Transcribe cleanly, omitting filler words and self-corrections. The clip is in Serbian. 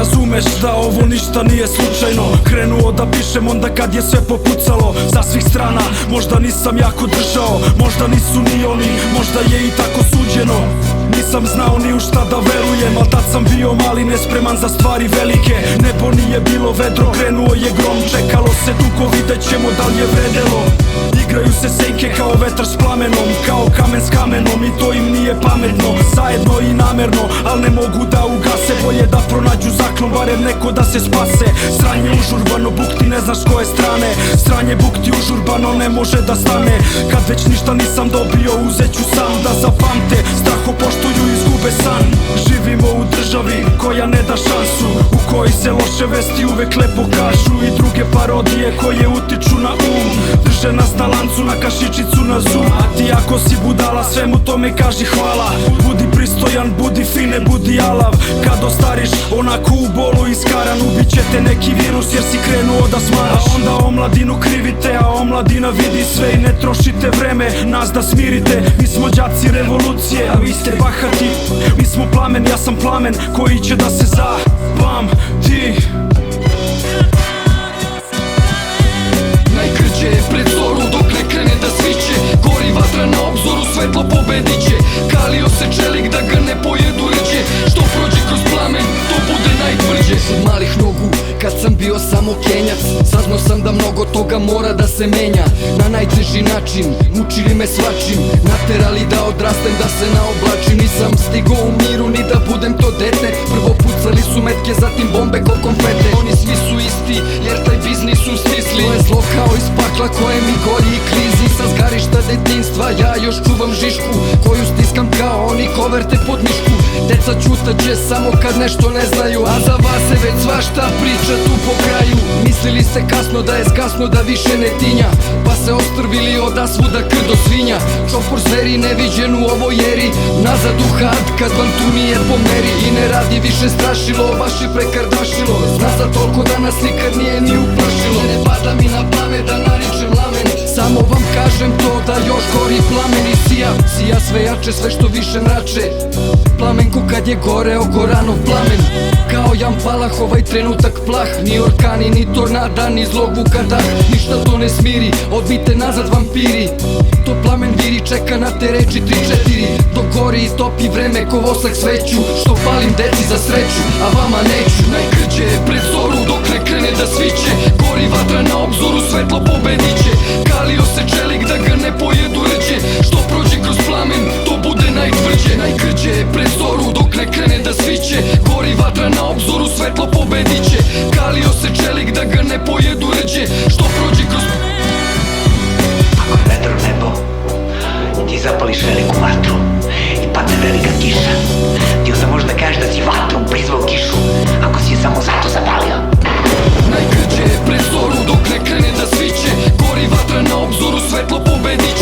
razumeš da ovo ništa nije slučajno. Krenuo da pišem onda kad je sve popucalo sa svih strana. Možda nisam jako držao, možda nisu ni oni, možda je i tako suđeno. Nisam znao ni u šta da verujem, al tad sam bio mali, nespreman za stvari velike. Nebo nije bilo vedro, krenuo je grom, čekalo se dugo, vidjet ćemo da li je vredelo. Igraju se senke kao vetar s plamenom, kao kamen s kamenom, i to im nije pametno. Zajedno i namerno, al ne mogu da ugase. Bolje da pronađu zaklon, barem neko da se spase. Sranje užurbano, buk ti ne znaš s koje strane. Sranje buk ti užurbano, ne može da stane. Kad već ništa nisam dobio, uzet ću sam da zapamte. Straho poštuju, izgube san. Živimo u državi koja ne da šansu, u kojoj se loše vesti uvek lepo kažu, i druge parodije koje utiču na um. Drže nas na lancu, na kašičicu, na zum. A ti ako si budala, svemu tome kaži hvala. Budi pristojan, budi fin, ne budi alav. Kad ostariš onako u bolu iskaran, ubiće te neki virus jer si krenuo da smaraš. A onda omladinu krivite, a omladina vidi sve i ne trošite vreme nas da smirite. Mi smo đaci revolucije, a vi ste bahati. Mi smo plamen, ja sam plamen koji će da se zapamti. Najkrđe je pred zoru dok ne krene da sviće. Gori vatra na obzoru, svetlo pobedit će. Kalio se čelik da ga ne pojedu rđe. Što prođe kroz plamen, to bude najtvrđe. Od malih nogu, kad sam bio samo Kenjac, saznao sam da mnogo toga mora da se menja. Na najteži način, mučili me svačim, naterali da odrastem, da se naoblačim. Nisam stigao u miru ni da budem to dete. Prvo pucali su metke, zatim bombe ko konfete. Oni svi su isti, jer taj biznis su stisli. To je zlo kao iz pakla koje mi gori i klizi. Sa zgarišta detinstva ja još čuvam žišku, koju stiskam kao oni koverte pod mišku. Deca ćutaće samo kad nešto ne znaju, a za vas se već svašta priča tu po kraju. Mislili ste kasno da je skasno, da više ne tinja, pa se ostrvili oda svuda krdo svinja. Čopor zveri neviđen u ovoj eri, nazad u had kad vam tu nije po meri. I ne radi više strašilo, baš je prekardašilo. Zna za toliko da nas nikad nije ni uplašilo. Ne pada mi na pamet da naričem lamen, samo vam kažem to da još gori plamen i sija. Sija sve jače, sve što više mrače. Plamenku kad je goreo Goranov plamen. Kao Jan Palah ovaj trenutak plah. Ni orkani, ni tornada, ni zlog vuka dah. Ništa to ne smiri, odbite nazad vampiri. To plamen viri, čeka na te reči 3-4. Dok gori i topi vreme ko vosak sveću, što palim deci za sreću, a vama neću. Najkrđe je pred zoru dok ne krene da sviće. Gori vatra na obzoru, svetlo pobedit će. Kalio se čelik da ga ne pojedu rđe. Što prođe kroz plamen, to bude najtvrđe. Najkrđe je pred zoru dok ne krene da sviće. Gori vatra na obzoru, svetlo pobedit će. Kalio se čelik da ga ne pojedu rđe. Što prođe kroz... Ako je vedro nebo, ti zapališ veliku vatru i padne velika kiša, ti onda možda kažeš da si vatrom prizvao kišu, ako si je samo zato zapalio. Najkrđe je pred zoru dok ne krene da sviće. Gori vatra na obzoru, svetlo pobedit će.